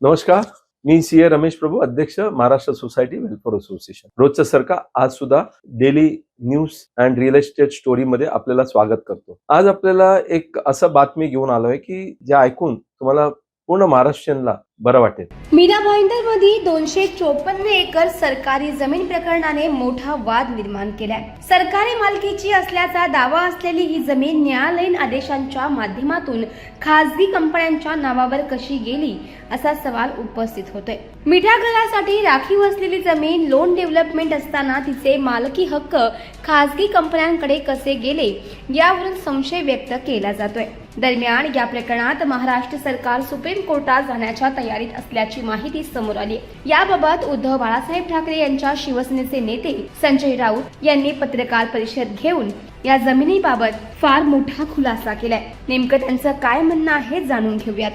नमस्कार, मी सीए रमेश प्रभू, अध्यक्ष Maharashtra society welfare association. रोजचं सरका आज सुद्धा daily news and real estate story मध्ये आपल्याला स्वागत करतो. आज आपल्याला एक असं बातमी घेऊन आलोय की जे ऐकून तुम्हाला पूर्ण महाराष्ट्रीयनला बरं वाटेल. मीरा भाईंदर मध्ये 254 एकर सरकारी जमीन प्रकरणाने मोठा वाद निर्माण केलाय. सरकारी मालकीची असल्याचा दावा असलेली ही जमीन न्यायालयीन आदेशांच्या माध्यमातून खासगी कंपन्यांच्या नावावर कशी गेली असा सवाल उपस्थित होतोय. मिठागरासाठी राखीव असलेली जमीन लोन डेव्हलपमेंट असताना तिचे मालकी हक्क खासगी कंपन्यांकडे कसे गेले यावरून संशय व्यक्त केला जातोय. दरम्यान या प्रकरणात महाराष्ट्र सरकार सुप्रीम कोर्टात जाण्याच्या तयारीत असल्याची माहिती समोर आली. याबाबत उद्धव बाळासाहेब ठाकरे यांच्या शिवसेनेचे नेते संजय राऊत यांनी पत्रकार परिषद घेऊन या जमिनीबाबत फार मोठा खुलासा केलाय. नेमकं त्यांचं काय म्हणणं आहे जाणून घेऊयात.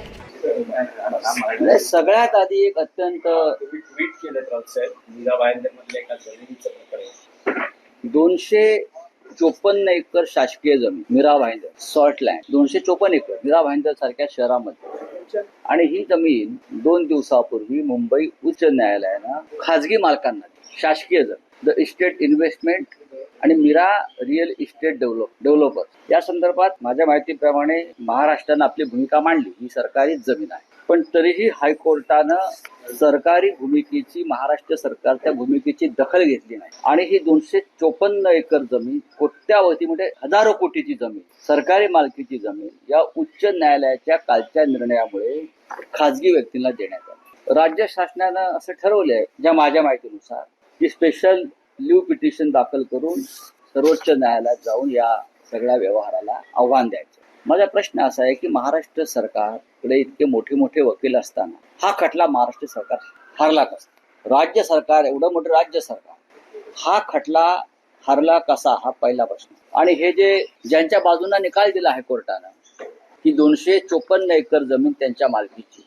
सगळ्यात आधी एक अत्यंत ट्विट केलं राऊत साहेब, मीरा भाईंदर मधल्या एका जमिनीचं प्रकरण. 254 एकर शासकीय जमीन Mira Bhayandar salt land, 254 acre Mira Bhayandar सारख्या शहरामध्ये. आणि ही जमीन 2 दिवसापूर्वी मुंबई उच्च न्यायालयानं खाजगी मालकांना शासकीय जमीन द इस्टेट इन्व्हेस्टमेंट आणि मीरा रिअल इस्टेट डेव्हलपर या संदर्भात माझ्या माहितीप्रमाणे महाराष्ट्रानं आपली भूमिका मांडली. ही सरकारी जमीन आहे, पण तरीही हायकोर्टानं सरकारी भूमिकेची, महाराष्ट्र सरकारच्या भूमिकेची दखल घेतली नाही. आणि ही 254 एकर जमीन, कोट्यावधी म्हणजे हजारो कोटीची जमीन, सरकारी मालकीची जमीन या उच्च न्यायालयाच्या कालच्या निर्णयामुळे खाजगी व्यक्तींना देण्यात आली. राज्य शासनानं असं ठरवलंय, ज्या माझ्या माहितीनुसार, की स्पेशल लिव्ह पिटिशन दाखल करून सर्वोच्च न्यायालयात जाऊन या सगळ्या व्यवहाराला आव्हान द्यायचं. माझा प्रश्न असा आहे की महाराष्ट्र सरकारकडे इतके मोठे मोठे वकील असताना हा खटला महाराष्ट्र सरकार हारला कसा? राज्य सरकार, एवढं मोठं राज्य सरकार, हा खटला हारला कसा? हा पहिला प्रश्न. आणि हे जे ज्यांच्या बाजूने निकाल दिला आहे कोर्टानं की 254 एकर जमीन त्यांच्या मालकीची,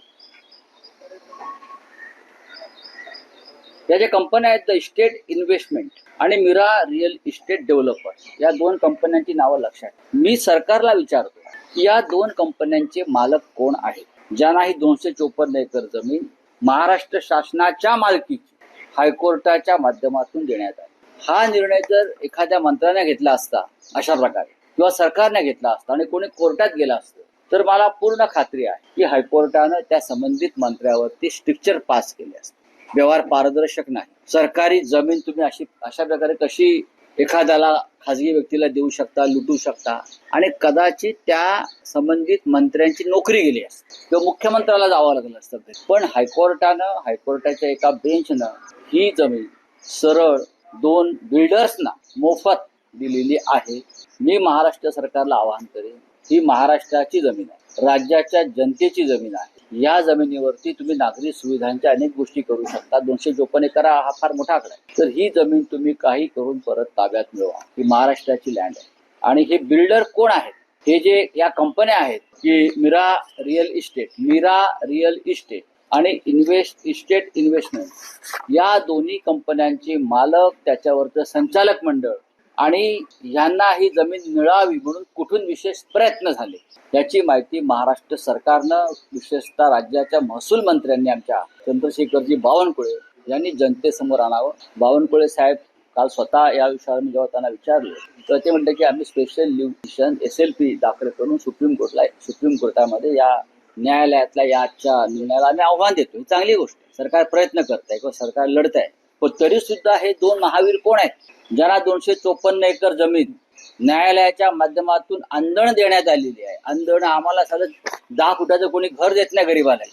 या ज्या कंपन्या आहेत, द इस्टेट इन्व्हेस्टमेंट आणि मीरा रिअल इस्टेट डेव्हलपर, या 2 कंपन्यांची नावं लक्षात. मी सरकारला विचारतो की या 2 कंपन्यांचे मालक कोण आहेत, ज्यांना ही 254 एकर जमीन महाराष्ट्र शासनाच्या मालकीची हायकोर्टाच्या माध्यमातून देण्यात आली. हा निर्णय जर एखाद्या मंत्र्याने घेतला असता अशा प्रकारे, किंवा सरकारने घेतला असता आणि कोणी कोर्टात गेला असतं, तर मला पूर्ण खात्री आहे की हायकोर्टानं त्या संबंधित मंत्र्यावरती स्ट्रिक्चर पास केले असते. व्यवहार पारदर्शक नाही. सरकारी जमीन तुम्ही अशा प्रकारे कशी एखाद्याला, खाजगी व्यक्तीला देऊ शकता, लुटू शकता? आणि कदाचित त्या संबंधित मंत्र्यांची नोकरी गेली असते किंवा मुख्यमंत्र्याला जावं लागलं असतं. पण हायकोर्टाच्या एका बेंचनं ही जमीन सरळ 2 बिल्डर्सना मोफत दिलेली आहे. मी महाराष्ट्र सरकारला आवाहन करेन, ही महाराष्ट्राची जमीन आहे, राज्याच्या जनतेची जमीन आहे. या जमिनीवरती तुम्ही नागरी सुविधांच्या अनेक गोष्टी करू शकता. 254 एकर हा फार मोठा आकडा आहे. तर ही जमीन तुम्ही काही करून परत ताब्यात मिळवा. ही महाराष्ट्राची लँड आहे. आणि हे बिल्डर कोण आहेत? हे जे या कंपन्या आहेत की मीरा रिअल इस्टेट आणि इस्टेट इन्व्हेस्टमेंट, या दोन्ही कंपन्यांचे मालक, त्याच्यावरचं संचालक मंडळ आणि यांना ही जमीन मिळावी म्हणून कुठून विशेष प्रयत्न झाले याची माहिती महाराष्ट्र सरकारनं, विशेषतः राज्याच्या महसूल मंत्र्यांनी आमच्या चंद्रशेखरजी बावनकुळे यांनी जनतेसमोर आणावं. बावनकुळे साहेब काल स्वतः या विषयावर मी जेव्हा त्यांना विचारलं, तर ते म्हणले की आम्ही स्पेशल लिव्ह पिटिशन SLP दाखल करून सुप्रीम कोर्टामध्ये या न्यायालयातल्या या आजच्या निर्णयाला आम्ही आव्हान देतो. ही चांगली गोष्ट आहे. सरकार प्रयत्न करत आहे किंवा सरकार लढत आहे. पण तरी सुद्धा हे 2 महावीर कोण आहेत, ज्यांना 254 एकर जमीन न्यायालयाच्या माध्यमातून अंधण देण्यात आलेली आहे? अंधण आम्हाला सगळं 10 फुटाचं कोणी घर देत नाही गरीबाला.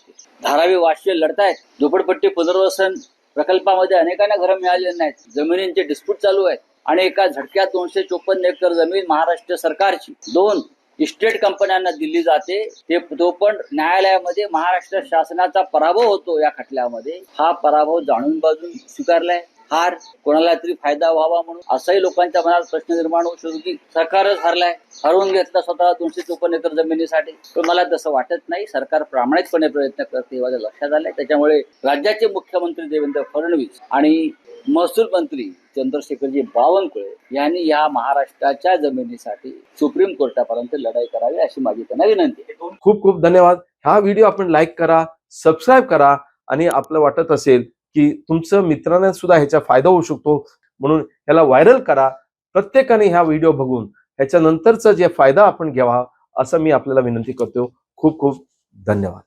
धारावी वाशी लढतायत. झोपडपट्टी पुनर्वसन प्रकल्पामध्ये अनेकांना घरं मिळालेली नाहीत. जमिनींचे डिस्प्यूट चालू आहेत. आणि एका झटक्यात 254 एकर जमीन महाराष्ट्र सरकारची 2 इस्टेट कंपन्यांना दिली जाते. तो पण न्यायालयामध्ये महाराष्ट्र शासनाचा पराभव होतो. या खटल्यामध्ये हा पराभव जाणून बाजून स्वीकारलाय. हार कोणाला तरी फायदा व्हावा म्हणून असाही लोकांच्या मनात प्रश्न निर्माण होऊ शकतो की सरकारच हरलाय, हरवून घेतला स्वतः 254 एकर जमिनीसाठी. पण मला तसं वाटत नाही. सरकार प्रामाणिकपणे प्रयत्न करते, माझ्या लक्षात आलंय. त्याच्यामुळे राज्याचे मुख्यमंत्री देवेंद्र फडणवीस आणि महसूल मंत्री चंद्रशेखरजी बावनकुळे यांनी या महाराष्ट्राच्या जमिनीसाठी सुप्रीम कोर्टापर्यंत लढाई करावी अशी माझी त्यांना विनंती आहे. खूप खूप धन्यवाद. हा व्हिडिओ आपण लाईक करा, सबस्क्राईब करा आणि आपलं वाटत असेल की तुमचं मित्रांना सुद्धा ह्याचा फायदा होऊ शकतो म्हणून ह्याला व्हायरल करा. प्रत्येकाने ह्या व्हिडिओ बघून ह्याच्यानंतरचा जे फायदा आपण घ्यावा असं मी आपल्याला विनंती करतो. खूप खूप धन्यवाद.